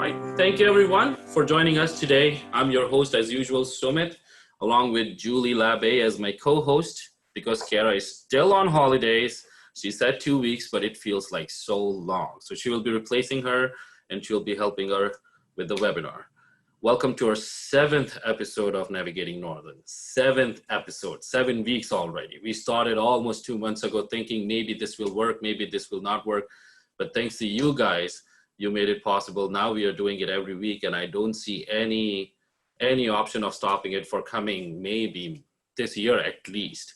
right. Thank you, everyone, for joining us today. I'm your host, as usual, Sumit, along with Julie Labbe as my co-host, because Kara is still on holidays. She said 2 weeks, but it feels like so long. So she will be replacing her, and she'll be helping her with the webinar. Welcome to our 7th episode of Navigating Northern. 7th episode, 7 weeks already. We started almost 2 months ago thinking maybe this will work, maybe this will not work. But thanks to you guys, you made it possible. Now we are doing it every week, and I don't see any option of stopping it for coming maybe this year at least.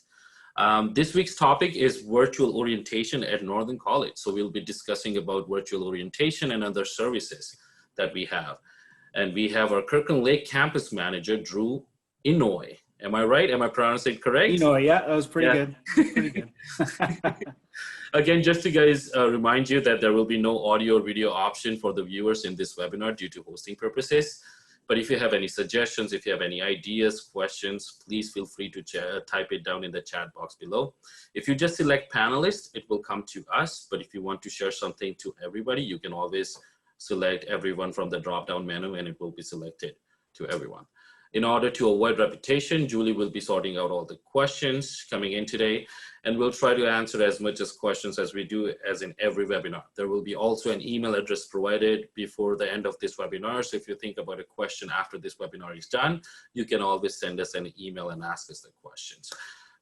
This week's topic is virtual orientation at Northern College. So we'll be discussing about virtual orientation and other services that we have. And we have our Kirkland Lake campus manager, Drew Inouye. Am I right? Am I pronouncing it correct? Inouye, yeah, that was pretty good. Pretty good. Again, just to guys remind you that there will be no audio or video option for the viewers in this webinar due to hosting purposes. But if you have any suggestions, if you have any ideas, questions, please feel free to type it down in the chat box below. If you just select panelists, it will come to us. But if you want to share something to everybody, you can always select everyone from the drop-down menu, and it will be selected to everyone. In order to avoid repetition, Julie will be sorting out all the questions coming in today, and we'll try to answer as much as questions as we do as in every webinar. There will be also an email address provided before the end of this webinar. So if you think about a question after this webinar is done, you can always send us an email and ask us the questions.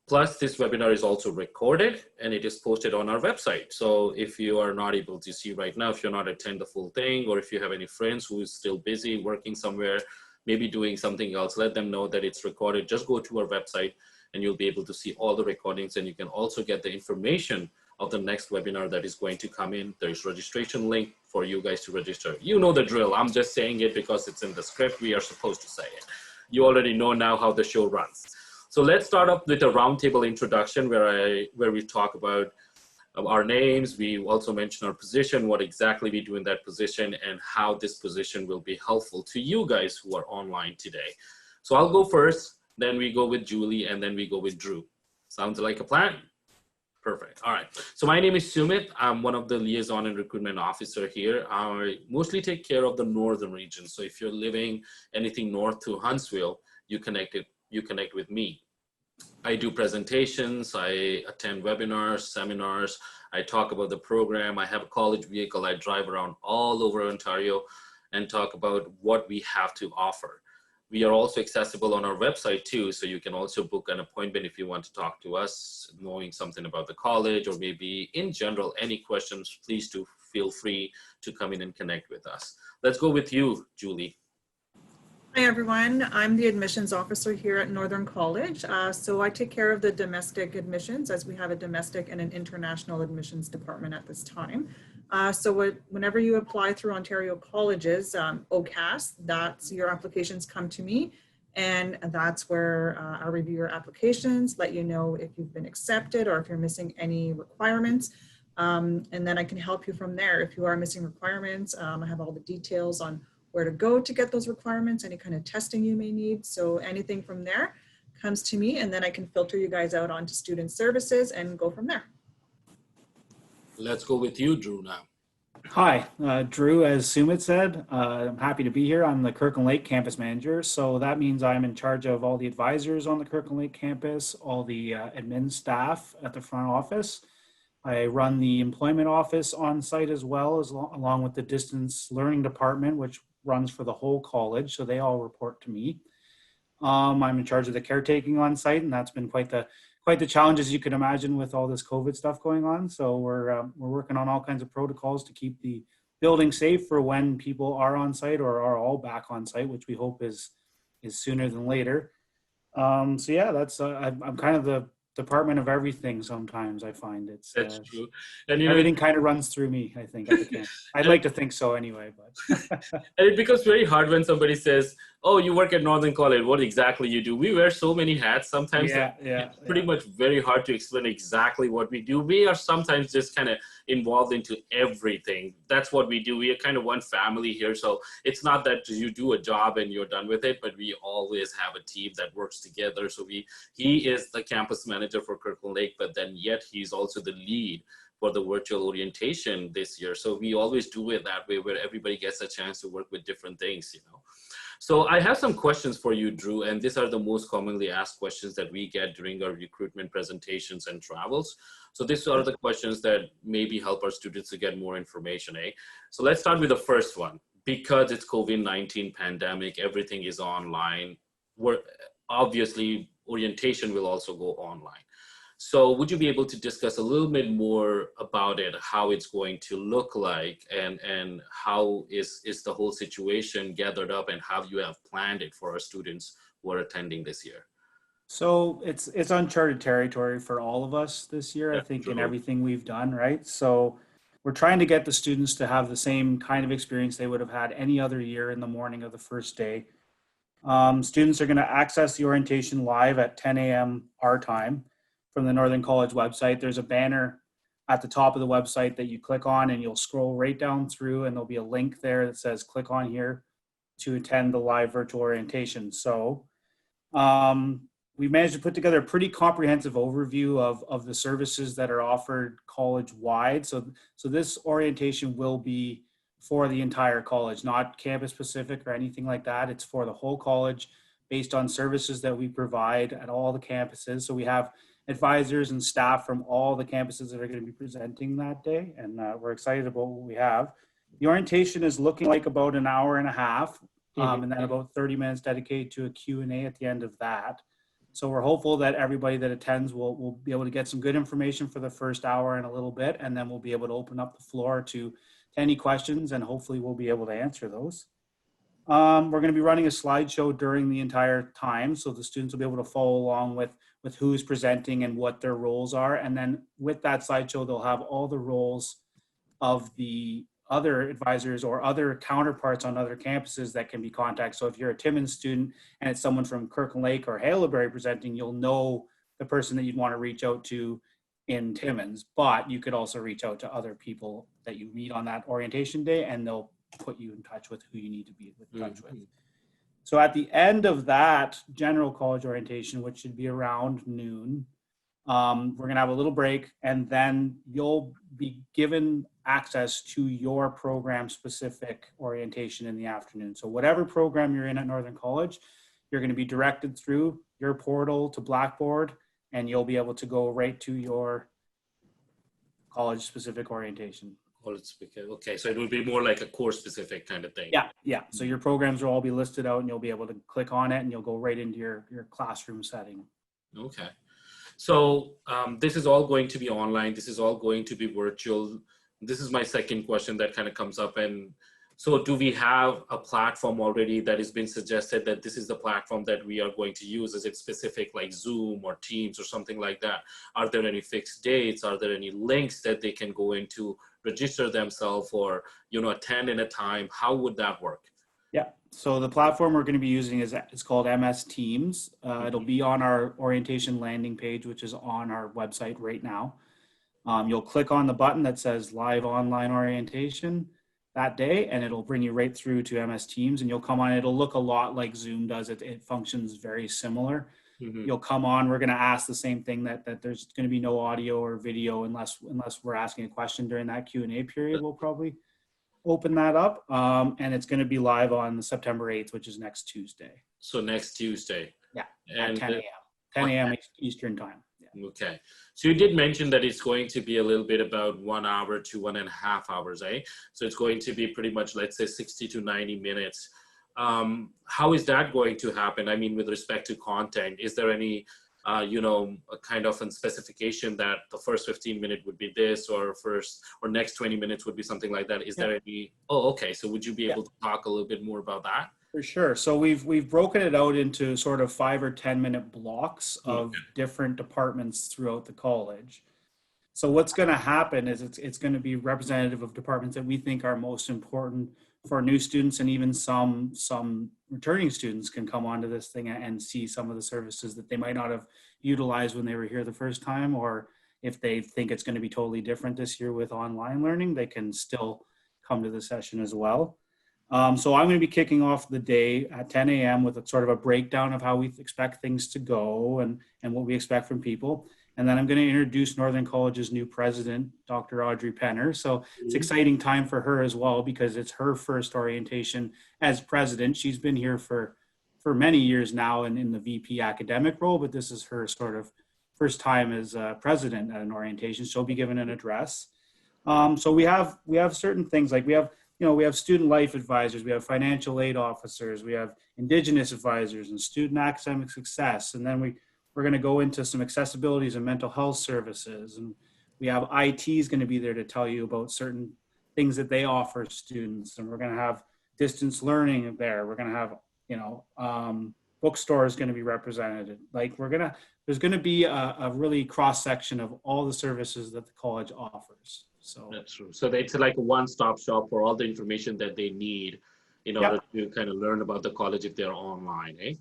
Plus, this webinar is also recorded and it is posted on our website. So if you are not able to see right now, if you're not attend the full thing, or if you have any friends who is still busy working somewhere, maybe doing something else, let them know that it's recorded. Just go to our website and you'll be able to see all the recordings, and you can also get the information of the next webinar that is going to come in. There's registration link for you guys to register. You know the drill. I'm just saying it because it's in the script. We are supposed to say it. You already know now how the show runs. So let's start up with a roundtable introduction where we talk about our names. We also mention our position, what exactly we do in that position, and how this position will be helpful to you guys who are online today. So I'll go first, then we go with Julie, and then we go with Drew. Sounds like a plan? Perfect. All right. So my name is Sumit. I'm one of the liaison and recruitment officer here. I mostly take care of the northern region. So if you're living anything north to Huntsville, you connect with me. I do presentations, I attend webinars, seminars, I talk about the program. I have a college vehicle. I drive around all over Ontario and talk about what we have to offer. We are also accessible on our website too, so you can also book an appointment if you want to talk to us, knowing something about the college, or maybe in general, any questions, please do feel free to come in and connect with us. Let's go with you, Julie. Hi everyone, I'm the admissions officer here at Northern College. So I take care of the domestic admissions, as we have a domestic and an international admissions department at this time. Whenever you apply through Ontario colleges, OCAS, that's your applications come to me, and that's where I review your applications, let you know if you've been accepted or if you're missing any requirements. And then I can help you from there. If you are missing requirements, I have all the details on where to go to get those requirements, any kind of testing you may need. So anything from there comes to me, and then I can filter you guys out onto student services and go from there. Let's go with you, Drew, now. Hi, Drew, as Sumit said, I'm happy to be here. I'm the Kirkland Lake campus manager. So that means I'm in charge of all the advisors on the Kirkland Lake campus, all the admin staff at the front office. I run the employment office on site as well, along with the distance learning department, which runs for the whole college. So they all report to me. I'm in charge of the caretaking on site, and that's been quite the challenge, as you can imagine, with all this COVID stuff going on. So we're working on all kinds of protocols to keep the building safe for when people are on site or are all back on site, which we hope is sooner than later. So yeah, that's I'm kind of the department of everything. Sometimes I find that's true, and everything kind of runs through me, I think. I'd like to think so anyway, but and it becomes very hard when somebody says, oh, you work at Northern College, what exactly you do? We wear so many hats sometimes. It's pretty much very hard to explain exactly what we do. We are sometimes just kind of involved into everything. That's what we do. We are kind of one family here. So it's not that you do a job and you're done with it, but we always have a team that works together. So he is the campus manager manager for Kirkland Lake, but then yet he's also the lead for the virtual orientation this year. So we always do it that way, where everybody gets a chance to work with different things, you know. So I have some questions for you, Drew, and these are the most commonly asked questions that we get during our recruitment presentations and travels. So these are the questions that maybe help our students to get more information, eh? So let's start with the first one. Because it's COVID-19 pandemic, everything is online. Obviously, orientation will also go online. So would you be able to discuss a little bit more about it, how it's going to look like, and how is the whole situation gathered up, and how you have planned it for our students who are attending this year? So it's uncharted territory for all of us this year, I think, in everything we've done, right? So we're trying to get the students to have the same kind of experience they would have had any other year in the morning of the first day. Students are going to access the orientation live at 10 a.m. our time from the Northern College website. There's a banner at the top of the website that you click on, and you'll scroll right down through, and there'll be a link there that says click on here to attend the live virtual orientation. So we managed to put together a pretty comprehensive overview of the services that are offered college-wide. So this orientation will be for the entire college, not campus specific or anything like that. It's for the whole college based on services that we provide at all the campuses. So we have advisors and staff from all the campuses that are going to be presenting that day, and we're excited about what we have. The orientation is looking like about an hour and a half, and then about 30 minutes dedicated to a Q&A at the end of that. So we're hopeful that everybody that attends will be able to get some good information for the first hour and a little bit, and then we'll be able to open up the floor to any questions, and hopefully we'll be able to answer those. We're going to be running a slideshow during the entire time, so the students will be able to follow along with who's presenting and what their roles are. And then with that slideshow, they'll have all the roles of the other advisors or other counterparts on other campuses that can be contacted. So if you're a Timmins student and it's someone from Kirkland Lake or Haileybury presenting, you'll know the person that you'd want to reach out to in Timmins, but you could also reach out to other people that you meet on that orientation day, and they'll put you in touch with who you need to be in touch with. So at the end of that general college orientation, which should be around noon, we're gonna have a little break, and then you'll be given access to your program specific orientation in the afternoon. So whatever program you're in at Northern College, you're gonna be directed through your portal to Blackboard, and you'll be able to go right to your college specific orientation. Okay, so it will be more like a course specific kind of thing. Yeah. So your programs will all be listed out, and you'll be able to click on it, and you'll go right into your classroom setting. Okay. So this is all going to be online. This is all going to be virtual. This is my second question that kind of comes up. And so do we have a platform already that has been suggested that this is the platform that we are going to use? Is it specific like Zoom or Teams or something like that? Are there any fixed dates? Are there any links that they can go into, register themselves, or, you know, attend in a time? How would that work? Yeah. So the platform we're going to be using is called MS Teams. It'll be on our orientation landing page, which is on our website right now. You'll click on the button that says live online orientation that day, and it'll bring you right through to MS Teams, and you'll come on. It'll look a lot like Zoom does. It functions very similar. You'll come on. We're going to ask the same thing, that there's going to be no audio or video unless we're asking a question during that Q&A period. We'll probably open that up, and it's going to be live on September 8th, which is next Tuesday. So next Tuesday. Yeah, and at 10 a.m. 10 a.m. Eastern time. Yeah. Okay. So you did mention that it's going to be a little bit about 1 hour to 1.5 hours, eh? So it's going to be pretty much, let's say, 60 to 90 minutes. How is that going to happen? I mean, with respect to content, is there any, you know, a kind of a specification that the first 15 minutes would be this, or next 20 minutes would be something like that? Is there any? Oh, okay. So would you be able to talk a little bit more about that? For sure. So we've broken it out into sort of 5 or 10 minute blocks of different departments throughout the college. So what's going to happen is it's going to be representative of departments that we think are most important for new students, and even some returning students can come onto this thing and see some of the services that they might not have utilized when they were here the first time, or if they think it's going to be totally different this year with online learning, they can still come to the session as well. So I'm going to be kicking off the day at 10 a.m. with a sort of a breakdown of how we expect things to go and what we expect from people. And then I'm going to introduce Northern College's new president, Dr. Audrey Penner. So it's an exciting time for her as well because it's her first orientation as president. She's been here for many years now and in the VP academic role, but this is her sort of first time as president at an orientation. She'll be given an address. So we have certain things like we have student life advisors, we have financial aid officers, we have Indigenous advisors and student academic success. And then we're going to go into some accessibilities and mental health services. And we have IT is going to be there to tell you about certain things that they offer students. And we're going to have distance learning there. We're going to have, bookstore is going to be represented. Like there's going to be a really cross section of all the services that the college offers. So that's true. So it's like a one-stop shop for all the information that they need in order to kind of learn about the college if they're online, eh?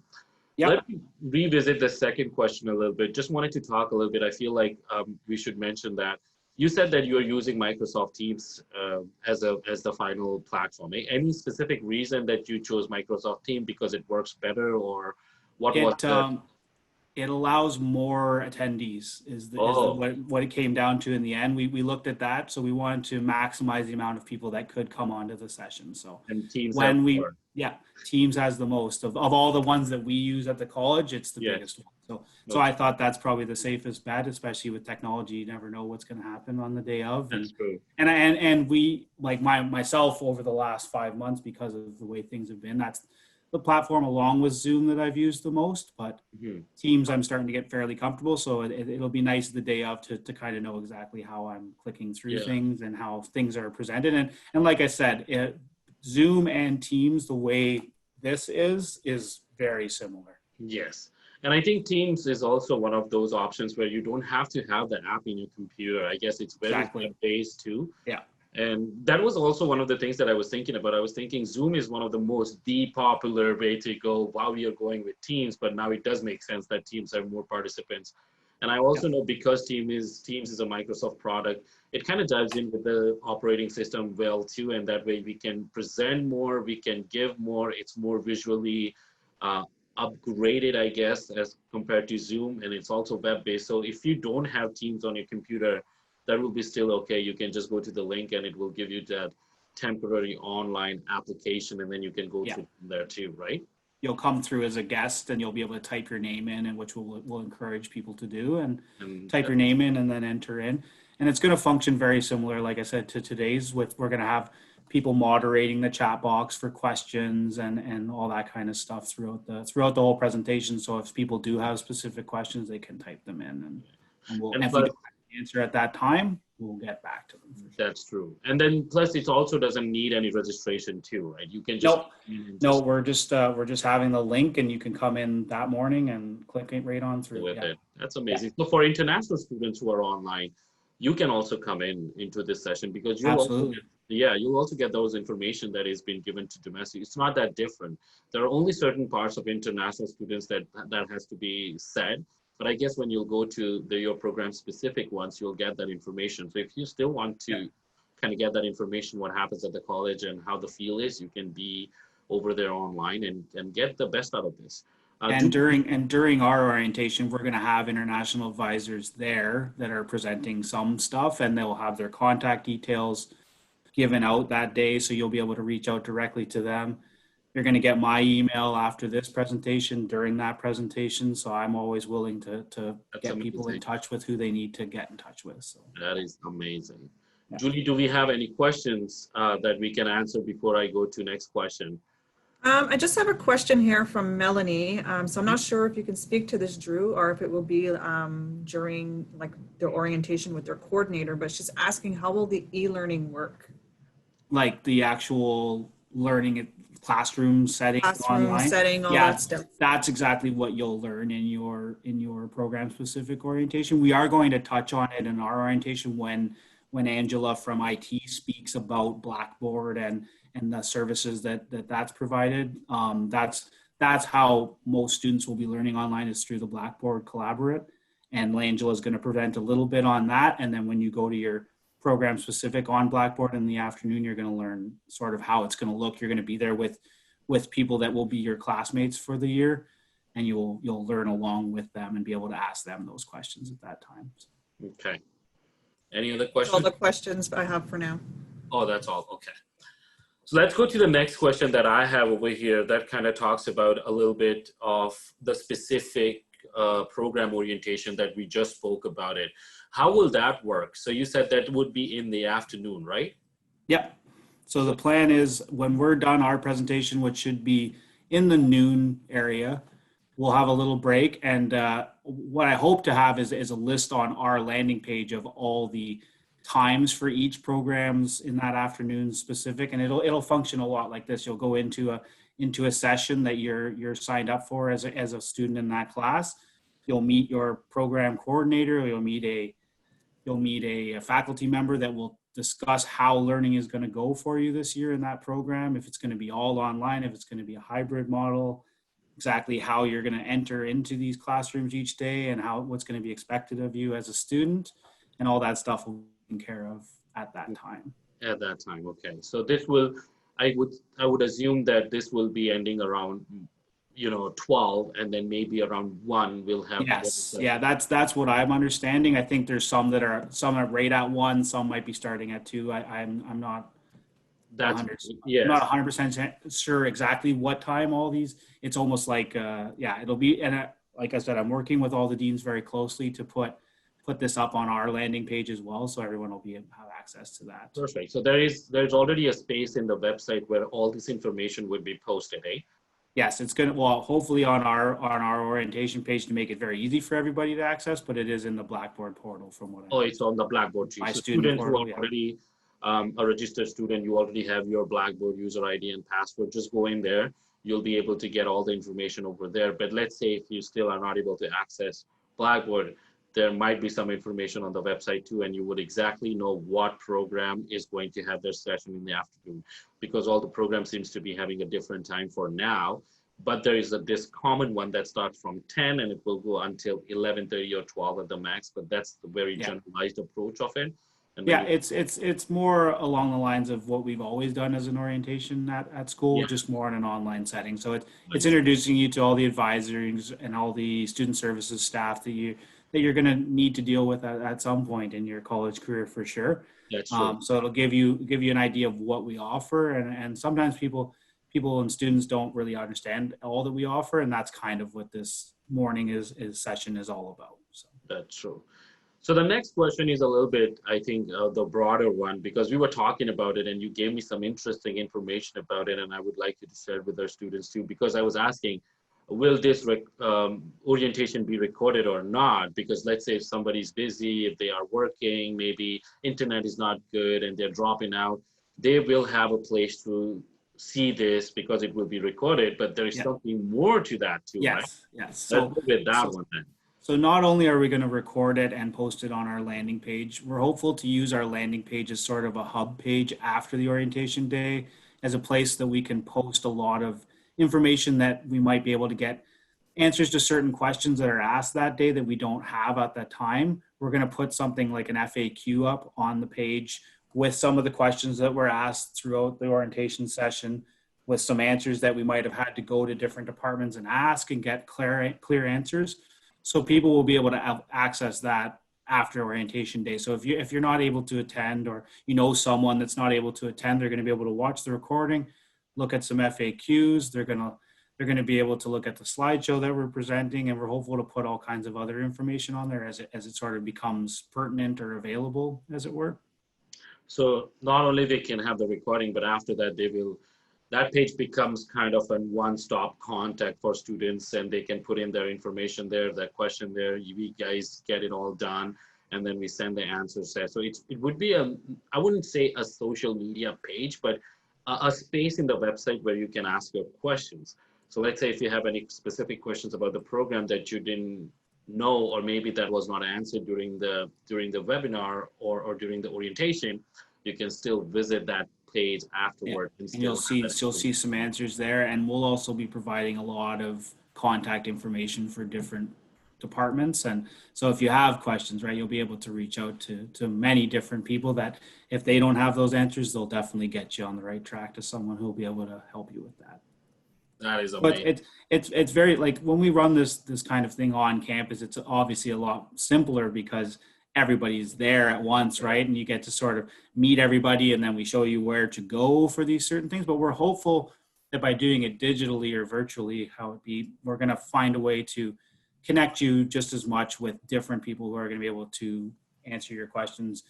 Yep. Let me revisit the second question a little bit. Just wanted to talk a little bit. I feel like we should mention that you said that you are using Microsoft Teams as the final platform. Any specific reason that you chose Microsoft Teams because it works better, or what was that? It allows more attendees is what it came down to in the end. We looked at that, so we wanted to maximize the amount of people that could come onto the session. So and Teams Teams has the most of all the ones that we use at the college. It's the biggest one. So I thought that's probably the safest bet, especially with technology. You never know what's going to happen on the day of. That's true. And we, like myself over the last 5 months, because of the way things have been, that's the platform along with Zoom that I've used the most, but Teams I'm starting to get fairly comfortable. So it'll be nice the day of to kind of know exactly how I'm clicking through things and how things are presented. And like I said, Zoom and Teams, the way this is very similar. Yes. And I think Teams is also one of those options where you don't have to have the app in your computer. I guess it's very web-based too. Yeah. And that was also one of the things that I was thinking about. I was thinking Zoom is one of the most popular way to go while we are going with Teams, but now it does make sense that Teams have more participants. And I also know because Teams is a Microsoft product, it kind of dives in with the operating system well too. And that way we can present more, we can give more, it's more visually upgraded, I guess, as compared to Zoom. And it's also web-based. So if you don't have Teams on your computer, that will be still okay. You can just go to the link and it will give you that temporary online application, and then you can go through there too, right? You'll come through as a guest and you'll be able to type your name in, and which we'll encourage people to do, and type your name in and then enter in. And it's going to function very similar, like I said, to today's. We're going to have people moderating the chat box for questions and all that kind of stuff throughout the whole presentation. So if people do have specific questions, they can type them in, and we'll answer at that time, we'll get back to them. That's true. And then plus it also doesn't need any registration too, right? You can just we're just having the link, and you can come in that morning and click it right on through with it. That's amazing. So for international students who are online, you can also come into this session because you'll also get those information that is being given to domestic. It's not that different. There are only certain parts of international students that has to be said. But I guess when you'll go to your program specific ones, you'll get that information. So if you still want to kind of get that information, what happens at the college and how the feel is, you can be over there online and get the best out of this. During our orientation, we're going to have international advisors there that are presenting some stuff, and they'll have their contact details given out that day. So you'll be able to reach out directly to them. You're going to get my email after this presentation during that presentation. So I'm always willing to get people in touch with who they need to get in touch with. So that is amazing. Yeah. Julie, do we have any questions that we can answer before I go to next question? I just have a question here from Melanie. So I'm not sure if you can speak to this, Drew, or if it will be during like their orientation with their coordinator, but she's asking, how will the e-learning work? Like the actual learning classroom setting, online setting, all that stuff. That's exactly what you'll learn in your program specific orientation. We are going to touch on it in our orientation when Angela from IT speaks about Blackboard and the services that's provided. That's how most students will be learning online, is through the Blackboard Collaborate. And Angela is going to present a little bit on that. And then when you go to your program specific on Blackboard. In the afternoon, you're going to learn sort of how it's going to look. You're going to be there with people that will be your classmates for the year, and you'll learn along with them and be able to ask them those questions at that time. Okay. Any other That's questions? all the questions I have for now. Oh, that's all. Okay. So let's go to the next question that I have over here that kind of talks about a little bit of the specific program orientation that we just spoke about it. How will that work? So you said that would be in the afternoon, right? Yep. So the plan is when we're done our presentation, which should be in the noon area, we'll have a little break. And what I hope to have is a list on our landing page of all the times for each programs in that afternoon specific, and it'll function a lot like this. You'll go into a session that you're signed up for as a student in that class. You'll meet your program coordinator. You'll meet a faculty member that will discuss how learning is going to go for you this year in that program. If it's going to be all online, if it's going to be a hybrid model, exactly how you're going to enter into these classrooms each day, and what's going to be expected of you as a student, and all that stuff will be taken care of at that time. At that time, okay. So this will, I would assume that this will be ending around 12, and then maybe around 1 we'll have. Yes, yeah, that's what I'm understanding. I think there's some are right at 1, some might be starting at 2. I'm not. That's 100%, yes. I'm not 100% sure exactly what time all these. It's almost like it'll be, and like I said, I'm working with all the deans very closely to put this up on our landing page as well, so everyone will have access to that. Perfect. So there's already a space in the website where all this information would be posted, eh? Yes, it's going to, well, hopefully on our orientation page to make it very easy for everybody to access, but it is in the Blackboard portal from what I know. It's on the Blackboard too. My So student students portal, who are already a registered student, you already have your Blackboard user ID and password. Just go in there. You'll be able to get all the information over there. But let's say if you still are not able to access Blackboard, there might be some information on the website too, and you would exactly know what program is going to have their session in the afternoon, because all the programs seems to be having a different time for now. But there is this common one that starts from 10 and it will go until 11:30 or 12 at the max. But that's the very generalized approach of it. And yeah, it's more along the lines of what we've always done as an orientation at school, just more in an online setting. So it's introducing you to all the advisors and all the student services staff that you're going to need to deal with at some point in your college career for sure. That's true. So it'll give you an idea of what we offer, and sometimes people and students don't really understand all that we offer, and that's kind of what this morning session is all about. So that's true. So the next question is a little bit, I think, the broader one, because we were talking about it and you gave me some interesting information about it, and I would like you to share it with our students too, because I was asking, will this orientation be recorded or not? Because let's say if somebody's busy, if they are working, maybe internet is not good and they're dropping out, they will have a place to see this because it will be recorded, but there is something more to that too, right? Yes. So with that one then. So not only are we going to record it and post it on our landing page, we're hopeful to use our landing page as sort of a hub page after the orientation day, as a place that we can post a lot of information that we might be able to get answers to certain questions that are asked that day that we don't have at that time. We're going to put something like an FAQ up on the page with some of the questions that were asked throughout the orientation session, with some answers that we might have had to go to different departments and ask and get clear answers. So people will be able to access that after orientation day. So if you're not able to attend, or you know someone that's not able to attend, they're going to be able to watch the recording, look at some FAQs. They're going to be able to look at the slideshow that we're presenting, and we're hopeful to put all kinds of other information on there as it sort of becomes pertinent or available, as it were. So not only they can have the recording, but after that that page becomes kind of a one-stop contact for students, and they can put in their information there, that question there, we guys get it all done, and then we send the answers there. So it would be I wouldn't say a social media page, but a space in the website where you can ask your questions. So let's say if you have any specific questions about the program that you didn't know, or maybe that was not answered during the webinar or during the orientation, you can still visit that page afterward. And you'll see some answers there, and we'll also be providing a lot of contact information for different departments. And so if you have questions, right, you'll be able to reach out to many different people that if they don't have those answers, they'll definitely get you on the right track to someone who will be able to help you with that. That is But amazing. it's very, like, when we run this kind of thing on campus, it's obviously a lot simpler because everybody's there at once, right? And you get to sort of meet everybody, and then we show you where to go for these certain things. But we're hopeful that by doing it digitally or virtually, we're going to find a way to connect you just as much with different people who are going to be able to answer your questions,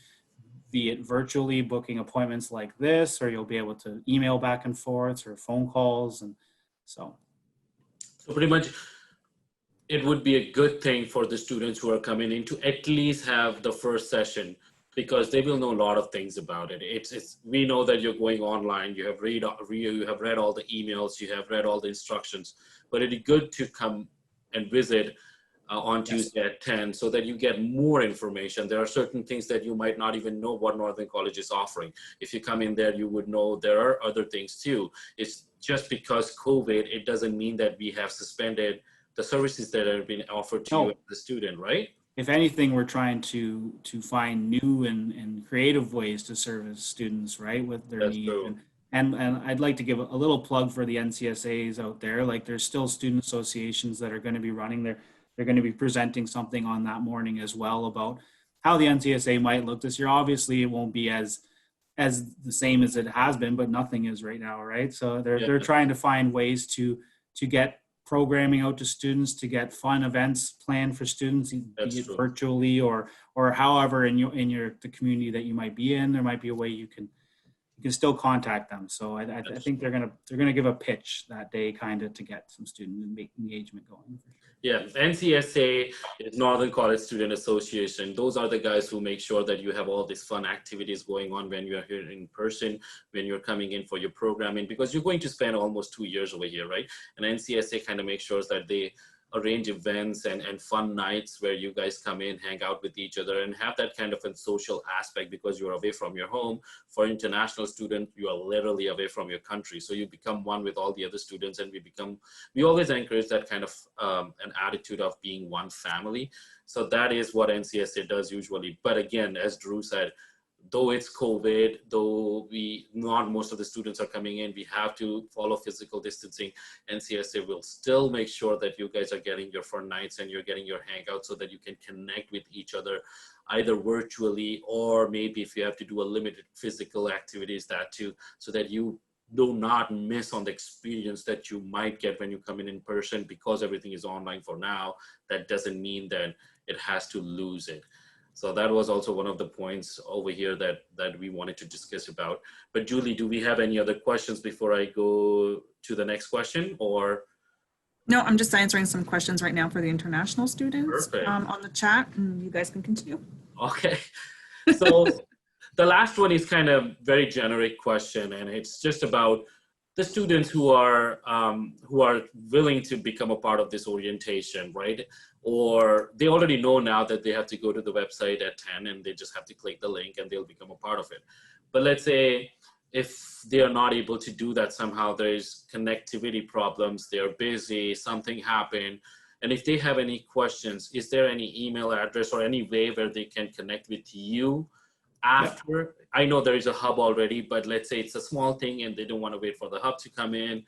be it virtually booking appointments like this, or you'll be able to email back and forth or phone calls. And so Pretty much, it would be a good thing for the students who are coming in to at least have the first session, because they will know a lot of things about it. We know that you're going online, you have read all the emails, you have read all the instructions, but it'd be good to come and visit on Tuesday at 10 so that you get more information. There are certain things that you might not even know what Northern College is offering. If you come in there, you would know there are other things too. It's just because COVID, it doesn't mean that we have suspended the services that are being offered to you as a student, right? If anything, we're trying to find new and creative ways to service students, right, with their That's needs. true. And I'd like to give a little plug for the NCSAs out there. Like, there's still student associations that are going to be running there. They're going to be presenting something on that morning as well about how the NCSA might look this year. Obviously, it won't be as the same as it has been, but nothing is right now, right? So they're trying to find ways to get programming out to students, to get fun events planned for students, be it virtually or however in the community that you might be in. There might be a way you can still contact them. So I think they're gonna give a pitch that day, kind of, to get some student engagement going. Yeah, NCSA is Northern College Student Association. Those are the guys who make sure that you have all these fun activities going on when you're here in person, when you're coming in for your programming, because you're going to spend almost 2 years over here, right? And NCSA kind of makes sure that they arrange events and fun nights where you guys come in, hang out with each other, and have that kind of a social aspect, because you're away from your home. For international students, you are literally away from your country. So you become one with all the other students, and we always encourage that kind of an attitude of being one family. So that is what NCSA does usually. But again, as Drew said, though it's COVID, though not most of the students are coming in, we have to follow physical distancing. NCSA will still make sure that you guys are getting your fun nights and you're getting your hangouts so that you can connect with each other, either virtually or maybe if you have to do a limited physical activities, that too, so that you do not miss on the experience that you might get when you come in person. Because everything is online for now, that doesn't mean that it has to lose it. So that was also one of the points over here that we wanted to discuss about. But Julie, do we have any other questions before I go to the next question, or? No, I'm just answering some questions right now for the international students on the chat, and you guys can continue. Okay. So the last one is kind of very generic question, and it's just about the students who are willing to become a part of this orientation, right? Or they already know now that they have to go to the website at 10 and they just have to click the link and they'll become a part of it. But let's say if they are not able to do that, somehow there's connectivity problems, they're busy, something happened. And if they have any questions, is there any email address or any way where they can connect with you after? Yeah. I know there is a hub already, but let's say it's a small thing and they don't want to wait for the hub to come in,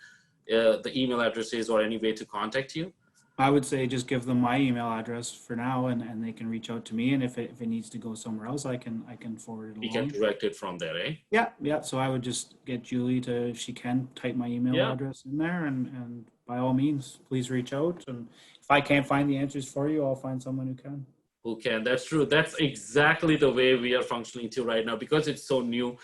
the email addresses or any way to contact you? I would say just give them my email address for now, and they can reach out to me. And if it needs to go somewhere else, I can forward it along. You can direct it from there, eh? Yeah. So I would just get Julie to, if she can, type my email address in there, and by all means, please reach out. And if I can't find the answers for you, I'll find someone who can. Who can? That's true. That's exactly the way we are functioning too right now, because it's so new.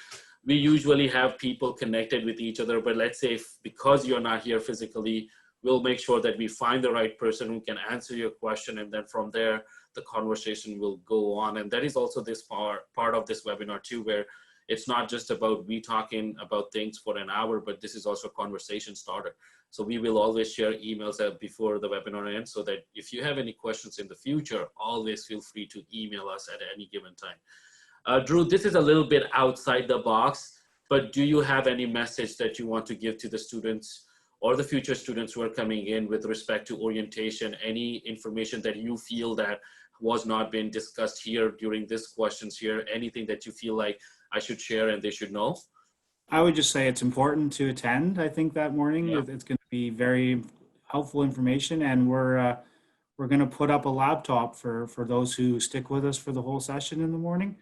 We usually have people connected with each other, but let's say because you're not here physically, we'll make sure that we find the right person who can answer your question. And then from there, the conversation will go on. And that is also this part of this webinar too, where it's not just about we talking about things for an hour, but this is also a conversation starter. So we will always share emails before the webinar ends, so that if you have any questions in the future, always feel free to email us at any given time. Drew, this is a little bit outside the box, but do you have any message that you want to give to the students or the future students who are coming in with respect to orientation, any information that you feel that was not being discussed here during this questions here, anything that you feel like I should share and they should know? I would just say it's important to attend. I think that morning Yeah. it's going to be very helpful information, and we're going to put up a laptop for those who stick with us for the whole session in the morning.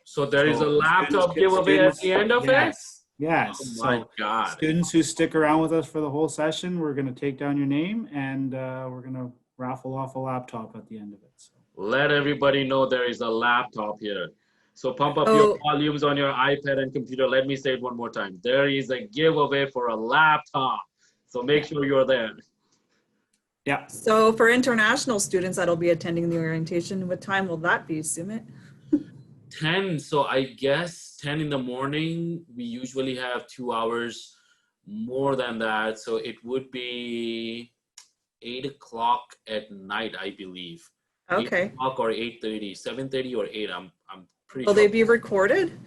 So there is a So laptop giveaway at the end of it? Yes, yes. Oh my So God. students who stick around with us for the whole session, we're going to take down your name, and we're going to raffle off a laptop at the end of it. So. Let everybody know there is a laptop here. So pump up your volumes on your iPad and computer. Let me say it one more time. There is a giveaway for a laptop. So make sure you're there. Yeah. So for international students that'll be attending the orientation, what time will that be, Sumit? 10. So I guess 10 in the morning. We usually have 2 hours more than that. So it would be 8 o'clock at night, I believe. Okay. 8 o'clock or 8:30, 7:30 or 8. I'm pretty Will sure. they be recorded?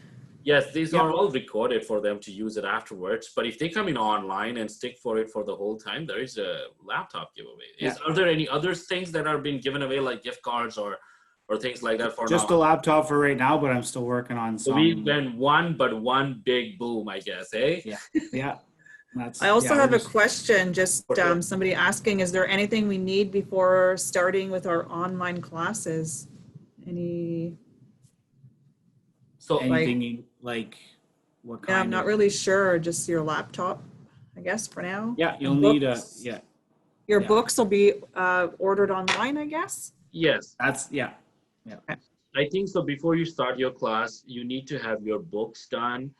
Yes, these are all recorded for them to use it afterwards. But if they come in online and stick for it for the whole time, there is a laptop giveaway. Are there any other things that are being given away, like gift cards or things like that for Just now? a laptop for right now, but I'm still working on some. So we went one big boom, I guess, eh? Yeah, yeah. I also have a question, just somebody asking, is there anything we need before starting with our online classes? Anything like what kind? Yeah, I'm not really sure, just your laptop, I guess, for now. Yeah, you'll need Your books will be ordered online, I guess? Yes. Yeah. I think so. Before you start your class, you need to have your books done.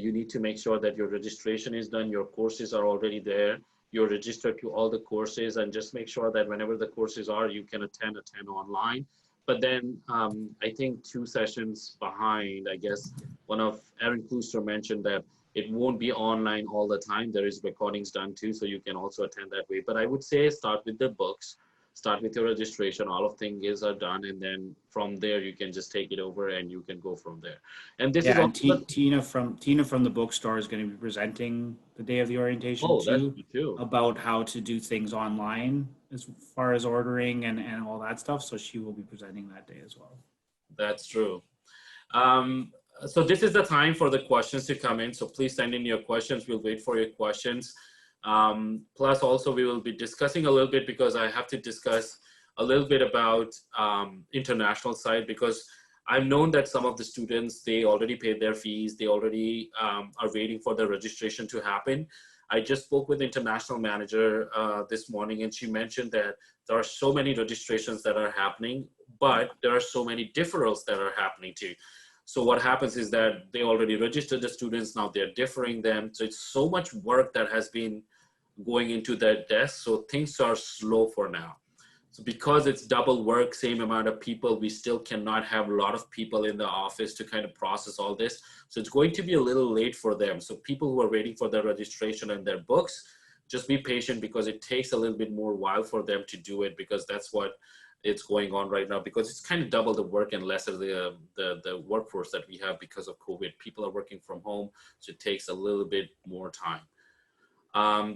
You need to make sure that your registration is done. Your courses are already there. You're registered to all the courses, and just make sure that whenever the courses are, you can attend online. But then I think 2 sessions behind, I guess one of Aaron Klooster mentioned that it won't be online all the time. There is recordings done too, so you can also attend that way. But I would say start with the books, start with your registration. All of things are done, and then from there you can just take it over and you can go from there. And this is Tina from the bookstore is going to be presenting the day of the orientation too, about how to do things online as far as ordering and all that stuff. So she will be presenting that day as well. That's true. So this is the time for the questions to come in. So please send in your questions. We'll wait for your questions. Plus also we will be discussing a little bit, because I have to discuss a little bit about international side, because I've known that some of the students, they already paid their fees. They already are waiting for the registration to happen. I just spoke with the international manager this morning, and she mentioned that there are so many registrations that are happening, but there are so many deferrals that are happening too. So what happens is that they already registered the students, now they're deferring them. So it's so much work that has been going into their desk. So things are slow for now. So because it's double work, same amount of people, we still cannot have a lot of people in the office to kind of process all this. So it's going to be a little late for them. So people who are waiting for their registration and their books, just be patient, because it takes a little bit more while for them to do it, because that's what it's going on right now, because it's kind of double the work and less of the workforce that we have because of COVID. People are working from home, so it takes a little bit more time.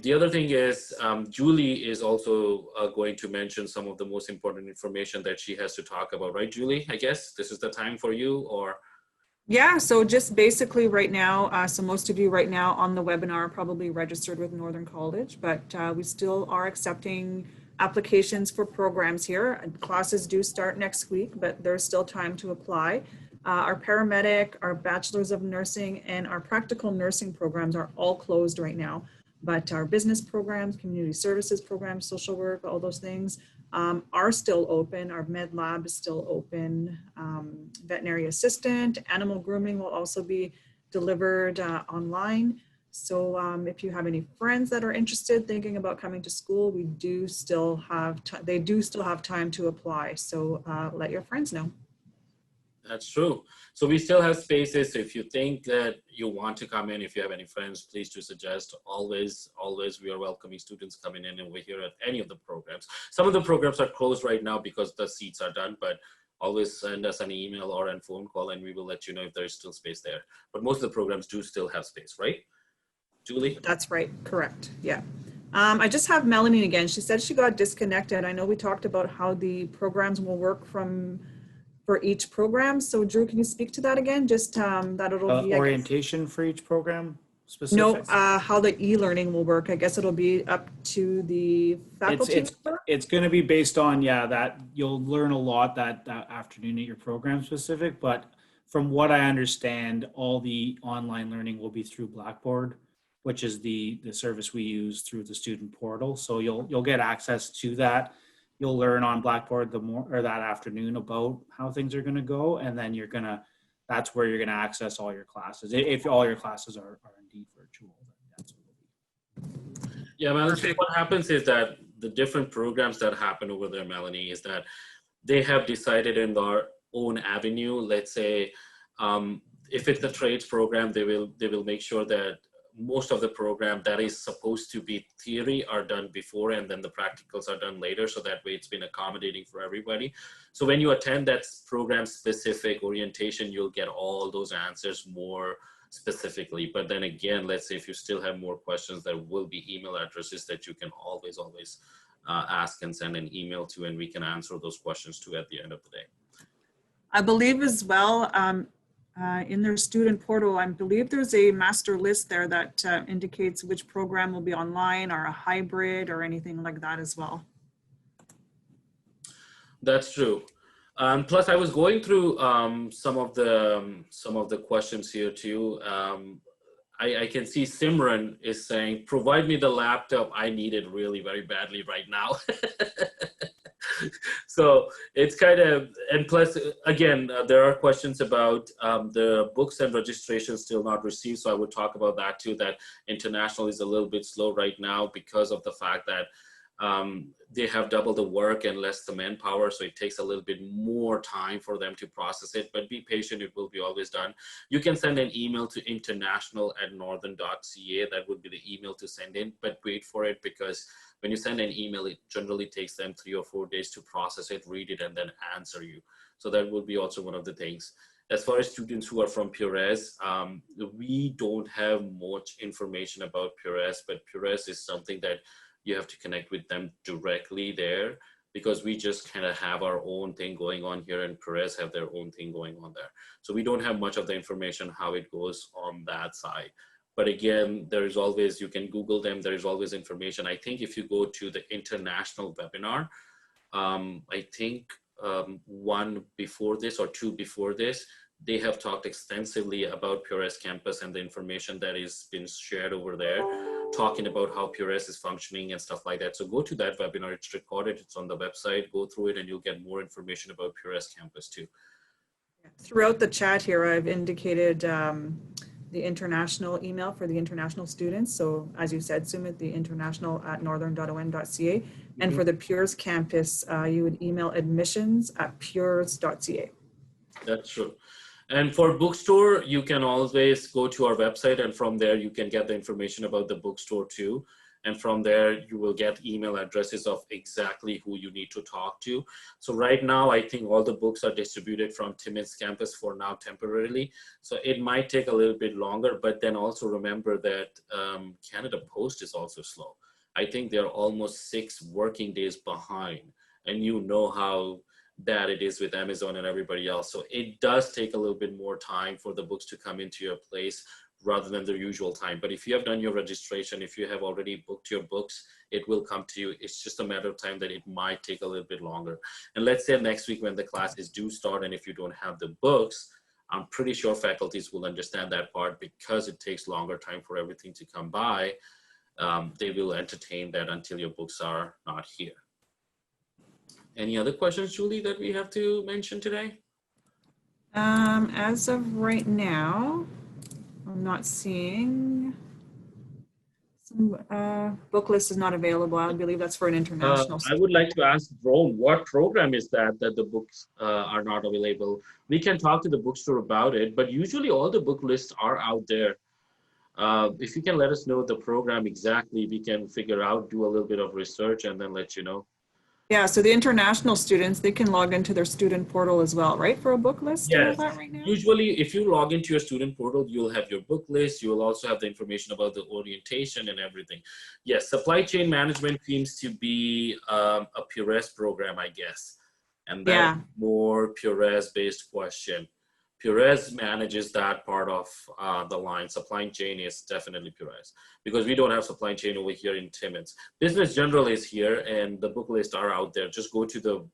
The other thing is Julie is also going to mention some of the most important information that she has to talk about, right, Julie? I guess this is the time for you, or? Yeah, so just basically right now, so most of you right now on the webinar are probably registered with Northern College, but we still are accepting applications for programs here. Classes do start next week, but there's still time to apply. Our paramedic, our bachelor's of nursing, and our practical nursing programs are all closed right now. But our business programs, community services programs, social work, all those things are still open. Our med lab is still open. Veterinary assistant, animal grooming will also be delivered online. So if you have any friends that are interested, thinking about coming to school, we do still have they do still have time to apply. So let your friends know. That's true. So we still have spaces. So if you think that you want to come in, if you have any friends, please do suggest. Always we are welcoming students coming in, and we're here at any of the programs. Some of the programs are closed right now because the seats are done, but always send us an email or a phone call, and we will let you know if there is still space there. But most of the programs do still have space, right? Julie? That's right, correct, yeah. I just have Melanie again. She said she got disconnected. I know we talked about how the programs will work for each program. So Drew, can you speak to that again? Just that it'll be, I guess, Orientation for each program no, specific? how the e-learning will work. I guess it'll be up to the faculty member. It's going to be based on, yeah, that you'll learn a lot that afternoon at your program specific, but from what I understand, all the online learning will be through Blackboard, which is the service we use through the student portal. So you'll get access to that. You'll learn on Blackboard that afternoon about how things are going to go, and then that's where you're going to access all your classes. If all your classes are indeed virtual, then that's what it'll be. Yeah, Melanie, so what happens is that the different programs that happen over there, Melanie, is that they have decided in their own avenue. Let's say if it's a trades program, they will make sure that most of the program that is supposed to be theory are done before, and then the practicals are done later. So that way it's been accommodating for everybody. So when you attend that program specific orientation, you'll get all those answers more specifically. But then again, let's say if you still have more questions, there will be email addresses that you can always ask and send an email to, and we can answer those questions too at the end of the day. I believe as well, in their student portal, I believe there's a master list there that indicates which program will be online or a hybrid or anything like that as well. That's true. Plus, I was going through some of the questions here too. I can see Simran is saying, "Provide me the laptop. I need it really very badly right now." So it's kind of, and plus again, there are questions about the books and registrations still not received. So I would talk about that too, that international is a little bit slow right now because of the fact that they have double the work and less the manpower. So it takes a little bit more time for them to process it, but be patient, it will be always done. You can send an email to international@northern.ca. That would be the email to send in, but wait for it, because when you send an email, it generally takes them 3 or 4 days to process it, read it, and then answer you. So that would be also one of the things. As far as students who are from Pures, we don't have much information about Pures, but Pures is something that you have to connect with them directly there, because we just kind of have our own thing going on here, and Pures have their own thing going on there. So we don't have much of the information how it goes on that side. But again, there is always, you can Google them, there is always information. I think if you go to the international webinar, I think one before this or two before this, they have talked extensively about Pures campus and the information that is been shared over there, talking about how Pures is functioning and stuff like that. So go to that webinar, it's recorded, it's on the website, go through it, and you'll get more information about Pures campus too. Throughout the chat here, I've indicated the international email for the international students. So as you said, Sumit, the international@northern.on.ca. And for the Pures campus, you would email admissions@pures.ca. That's true. And for bookstore, you can always go to our website, and from there you can get the information about the bookstore too. And from there, you will get email addresses of exactly who you need to talk to. So right now, I think all the books are distributed from Timmins campus for now temporarily. So it might take a little bit longer, but then also remember that Canada Post is also slow. I think they're almost 6 working days behind, and you know how bad it is with Amazon and everybody else. So it does take a little bit more time for the books to come into your place rather than the usual time. But if you have done your registration, if you have already booked your books, it will come to you. It's just a matter of time that it might take a little bit longer. And let's say next week when the classes do start, and if you don't have the books, I'm pretty sure faculties will understand that part, because it takes longer time for everything to come by. They will entertain that until your books are not here. Any other questions, Julie, that we have to mention today? As of right now, I'm not seeing. Some book list is not available. I believe that's for an international. I would like to ask Rome, what program is that the books are not available? We can talk to the bookstore about it, but usually all the book lists are out there. If you can let us know the program exactly, we can figure out, do a little bit of research, and then let you know. Yeah, so the international students, they can log into their student portal as well, right, for a book list and all Yes. that right now? Usually, if you log into your student portal, you'll have your book list. You will also have the information about the orientation and everything. Yes, supply chain management seems to be a PURES program, I guess. And that's Yeah, more PURES-based question. PURES manages that part of the line. Supply chain is definitely PURES because we don't have supply chain over here in Timmins. Business General is here and the book lists are out there. Just go to the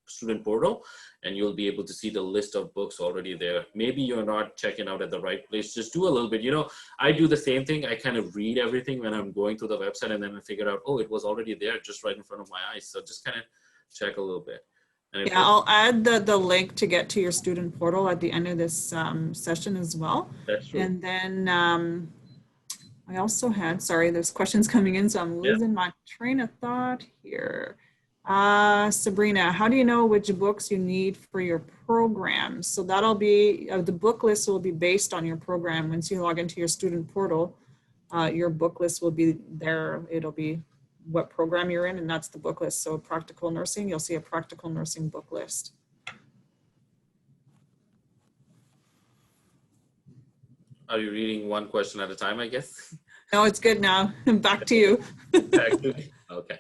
student portal and you'll be able to see the list of books already there. Maybe you're not checking out at the right place. Just do a little bit. You know, I do the same thing. I kind of read everything when I'm going to the website and then I figure out, oh, it was already there just right in front of my eyes. So just kind of check a little bit. And yeah, I'll add the link to get to your student portal at the end of this session as well. that's true. And then I also had, sorry, there's questions coming in, so I'm losing my train of thought here. Sabrina, how do you know which books you need for your program? So that'll be, the book list will be based on your program. Once you log into your student portal, your book list will be there. It'll be what program you're in, and that's the book list. So practical nursing, you'll see a practical nursing book list. Are you reading one question at a time, I guess? No, it's good now. Back to you. Back to me. Okay.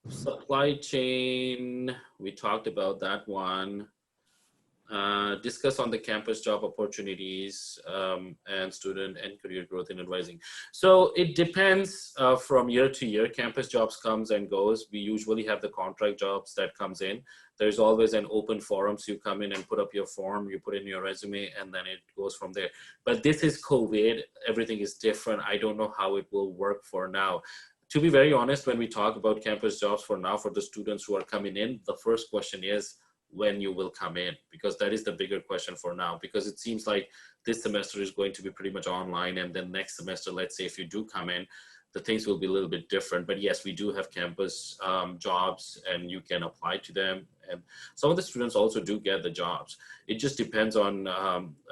Supply chain, we talked about that one. Discuss on the campus job opportunities and student and career growth in advising. So it depends from year to year. Campus jobs comes and goes. We usually have the contract jobs that comes in. There's always an open forum. So you come in and put up your form, you put in your resume, and then it goes from there. But this is COVID. Everything is different. I don't know how it will work for now. To be very honest, when we talk about campus jobs for now, for the students who are coming in, the first question is when you will come in, because that is the bigger question for now, because it seems like this semester is going to be pretty much online. And then next semester, let's say if you do come in, the things will be a little bit different. But yes, we do have campus jobs and you can apply to them. And some of the students also do get the jobs. It just depends on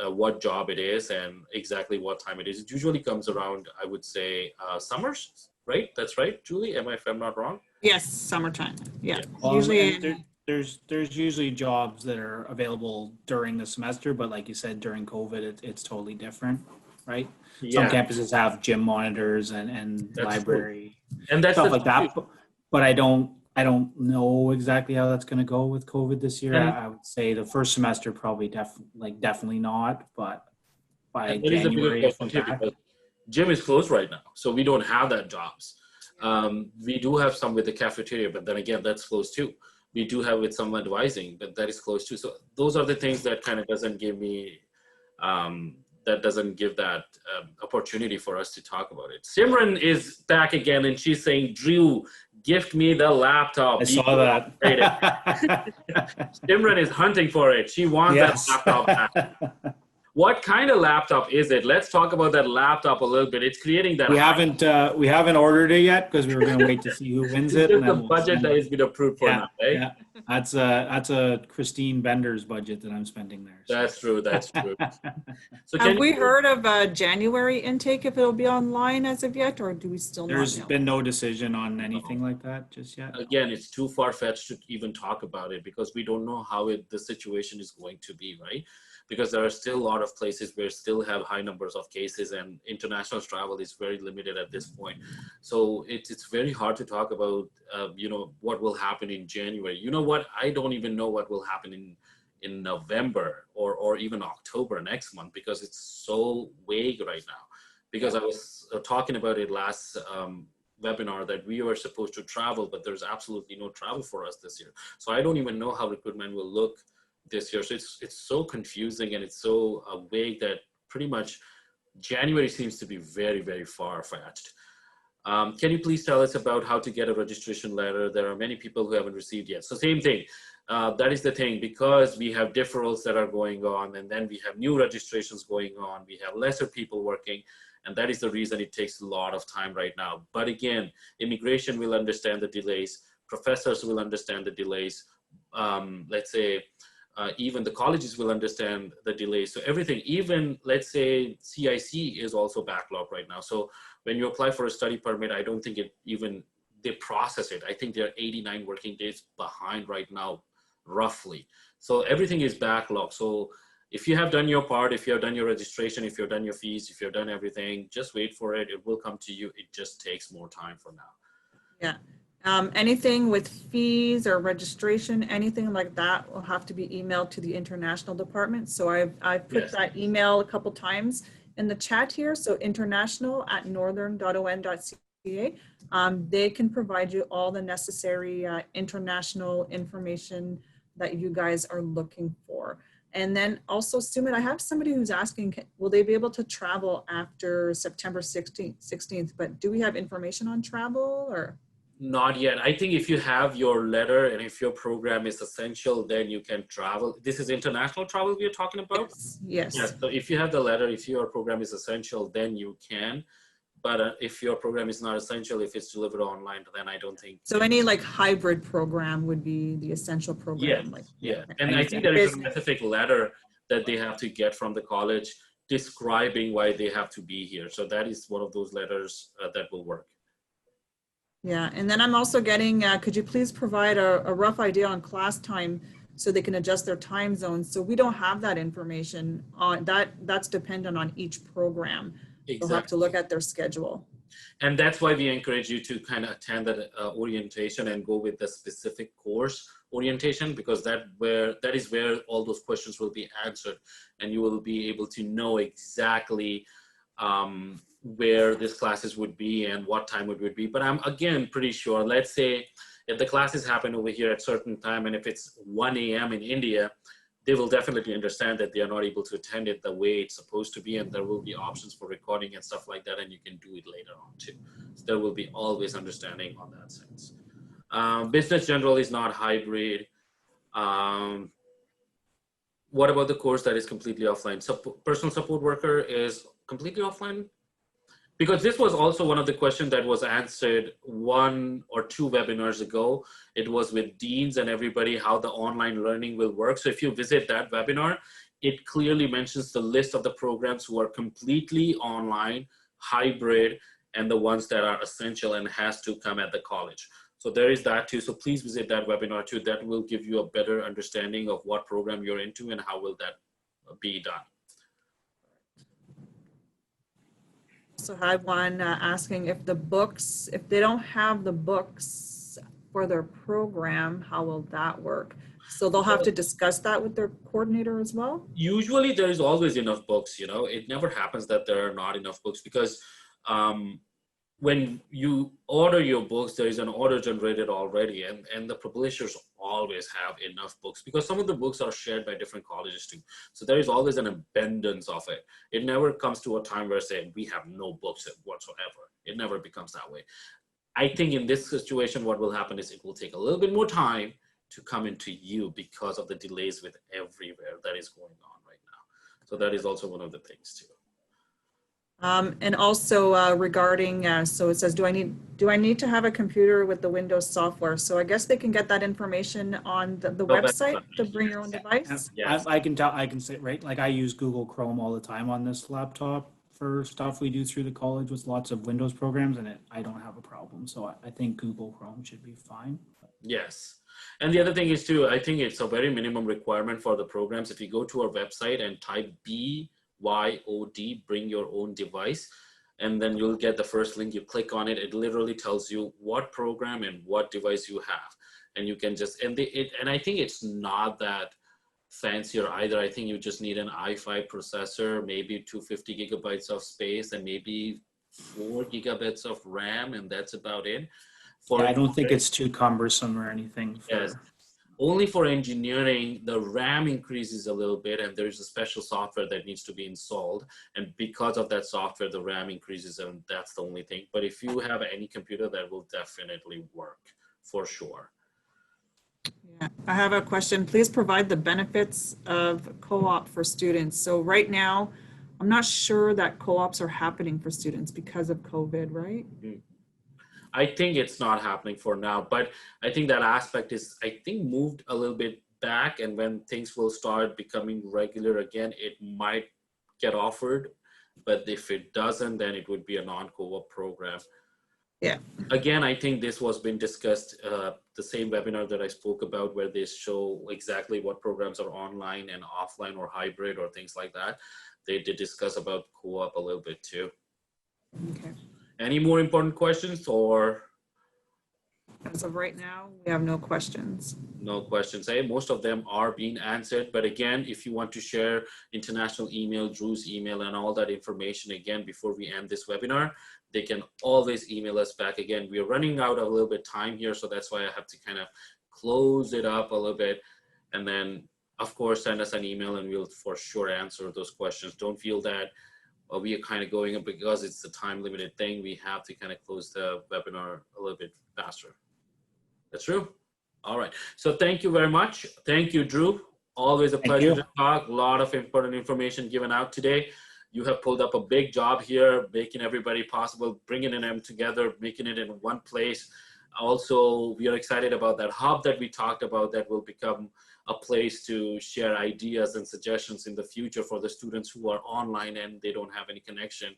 what job it is and exactly what time it is. It usually comes around, I would say, summers, right? That's right, Julie, if I'm not wrong? Yes, summertime. Yeah, Usually there's usually jobs that are available during the semester, but like you said, during COVID, it's totally different, right? Some campuses have gym monitors and library and that's stuff like that, but I don't know exactly how that's going to go with COVID this year. I would say the first semester probably definitely not, but by January, gym is closed right now, so we don't have that jobs. We do have some with the cafeteria, but then again, that's closed too. We do have with some advising, but that is closed too. So those are the things that kind of doesn't give me, that doesn't give that opportunity for us to talk about it. Simran is back again and she's saying, Drew, gift me the laptop. I saw that. Simran is hunting for it. She wants that laptop back. What kind of laptop is it? Let's talk about that laptop a little bit. It's creating that. We haven't ordered it yet because we were going to wait to see who wins it. It's the budget that has been approved for now, right? Yeah, that's a Christine Bender's budget that I'm spending there. So. That's true. That's true. So have we heard of a January intake if it'll be online as of yet, or do we still not know? There's been no decision on anything like that just yet. Again, it's too far-fetched to even talk about it because we don't know how the situation is going to be, right? Because there are still a lot of places where still have high numbers of cases and international travel is very limited at this point. So it's very hard to talk about, what will happen in January. You know what? I don't even know what will happen in November or even October next month because it's so vague right now. Because I was talking about it last webinar that we were supposed to travel, but there's absolutely no travel for us this year. So I don't even know how recruitment will look this year. So it's so confusing and it's so vague that pretty much January seems to be very, very far-fetched. Can you please tell us about how to get a registration letter? There are many people who haven't received yet. So same thing. That is the thing, because we have deferrals that are going on and then we have new registrations going on. We have lesser people working. And that is the reason it takes a lot of time right now. But again, immigration will understand the delays. Professors will understand the delays. Let's say, even the colleges will understand the delays. So everything, even let's say CIC is also backlogged right now. So when you apply for a study permit, I don't think it even they process it. I think they're 89 working days behind right now, roughly. So everything is backlogged. So if you have done your part, if you have done your registration, if you've done your fees, if you've done everything, just wait for it. It will come to you. It just takes more time for now. Yeah. Anything with fees or registration, anything like that will have to be emailed to the international department. So I've put Yes. that email a couple times in the chat here. So international@northern.on.ca. They can provide you all the necessary international information that you guys are looking for. And then also, Sumit, I have somebody who's asking, will they be able to travel after September 16th? But do we have information on travel or? Not yet. I think if you have your letter and if your program is essential, then you can travel. This is international travel we're talking about? Yes. Yes. So if you have the letter, if your program is essential, then you can. But if your program is not essential, if it's delivered online, then I don't think. So any like hybrid program would be the essential program. Yes, Like, yeah. And I think there is a specific letter that they have to get from the college describing why they have to be here. So that is one of those letters that will work. Yeah, and then I'm also getting, could you please provide a rough idea on class time so they can adjust their time zones? So we don't have that information on that's dependent on each program. Exactly. They'll have to look at their schedule. And that's why we encourage you to kind of attend that orientation and go with the specific course orientation, because that is where all those questions will be answered, and you will be able to know exactly where these classes would be and what time it would be. But I'm again pretty sure, let's say if the classes happen over here at certain time, and if it's 1 a.m. in India, they will definitely understand that they are not able to attend it the way it's supposed to be, and there will be options for recording and stuff like that, and you can do it later on too. So there will be always understanding on that sense. Business general is not hybrid. What about the course that is completely offline? Personal support worker is completely offline? Because this was also one of the questions that was answered 1 or 2 webinars ago. It was with deans and everybody, how the online learning will work. So if you visit that webinar, it clearly mentions the list of the programs who are completely online, hybrid, and the ones that are essential and has to come at the college. So there is that too. So please visit that webinar too. That will give you a better understanding of what program you're into and how will that be done. Also had one asking if they don't have the books for their program, how will that work? So they'll have to discuss that with their coordinator as well? Usually there is always enough books, you know. It never happens that there are not enough books, because when you order your books, there is an order generated already, and the publishers always have enough books, because some of the books are shared by different colleges too. So there is always an abundance of it. It never comes to a time where saying we have no books whatsoever. It never becomes that way. I think in this situation, what will happen is it will take a little bit more time to come into you because of the delays with everywhere that is going on right now. So that is also one of the things too. And also regarding, so it says, do I need to have a computer with the Windows software? So I guess they can get that information on the website to bring your own device. Yes. I can say, right, like I use Google Chrome all the time on this laptop for stuff we do through the college with lots of Windows programs, and I don't have a problem. So I think Google Chrome should be fine. Yes. And the other thing is too, I think it's a very minimum requirement for the programs. If you go to our website and type BYOD, bring your own device, and then you'll get the first link. You click on it, it literally tells you what program and what device you have, and you can just, and I think it's not that fancier either. I think you just need an i5 processor, maybe 250 gigabytes of space, and maybe 4 gigabits of RAM, and that's about it. Yeah, I don't think it's too cumbersome or anything. Yes. Only for engineering, the RAM increases a little bit, and there's a special software that needs to be installed. And because of that software, the RAM increases, and that's the only thing. But if you have any computer, that will definitely work for sure. Yeah, I have a question. Please provide the benefits of co-op for students. So right now, I'm not sure that co-ops are happening for students because of COVID, right? Mm-hmm. I think it's not happening for now, but I think that aspect is, I think, moved a little bit back, and when things will start becoming regular again, it might get offered, but if it doesn't, then it would be a non-co-op program. Yeah. Again, I think this was been discussed, the same webinar that I spoke about, where they show exactly what programs are online and offline or hybrid or things like that. They did discuss about co-op a little bit too. Okay. Any more important questions or? As of right now, we have no questions. No questions. Most of them are being answered. But again, if you want to share international email, Drew's email, and all that information again before we end this webinar, they can always email us back. Again, we are running out of a little bit time here, so that's why I have to kind of close it up a little bit. And then, of course, send us an email and we'll for sure answer those questions. Don't feel that we are kind of going up because it's a time limited thing. We have to kind of close the webinar a little bit faster. That's true. All right. So thank you very much. Thank you, Drew. Always a pleasure to talk. A lot of important information given out today. You have pulled up a big job here, making everybody possible, bringing them together, making it in one place. Also, we are excited about that hub that we talked about that will become a place to share ideas and suggestions in the future for the students who are online and they don't have any connection.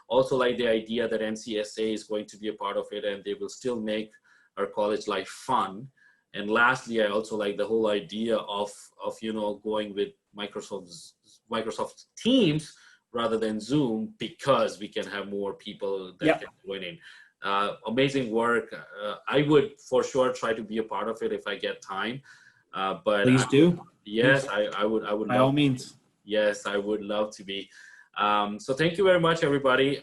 Also like the idea that NCSA is going to be a part of it and they will still make our college life fun. And lastly, I also like the whole idea of going with Microsoft Teams rather than Zoom, because we can have more people that can join in. Amazing work. I would for sure try to be a part of it if I get time. But please do. Yes, please. I would. By all means. Yes, I would love to be. So thank you very much, everybody.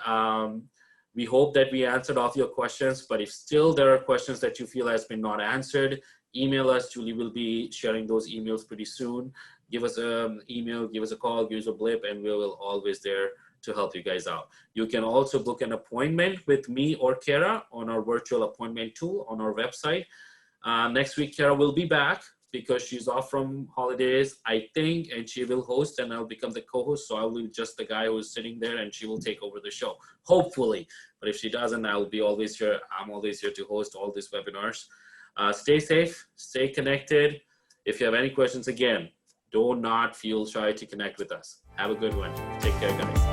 We hope that we answered all of your questions, but if still there are questions that you feel has been not answered, email us. Julie will be sharing those emails pretty soon. Give us an email, give us a call, give us a blip, and we will always there to help you guys out. You can also book an appointment with me or Kara on our virtual appointment tool on our website. Next week, Kara will be back because she's off from holidays, I think, and she will host and I'll become the co-host. So I will be just the guy who's sitting there and she will take over the show, hopefully. But if she doesn't, I'll be always here. I'm always here to host all these webinars. Stay safe, stay connected. If you have any questions, again, do not feel shy to connect with us. Have a good one. Take care, guys.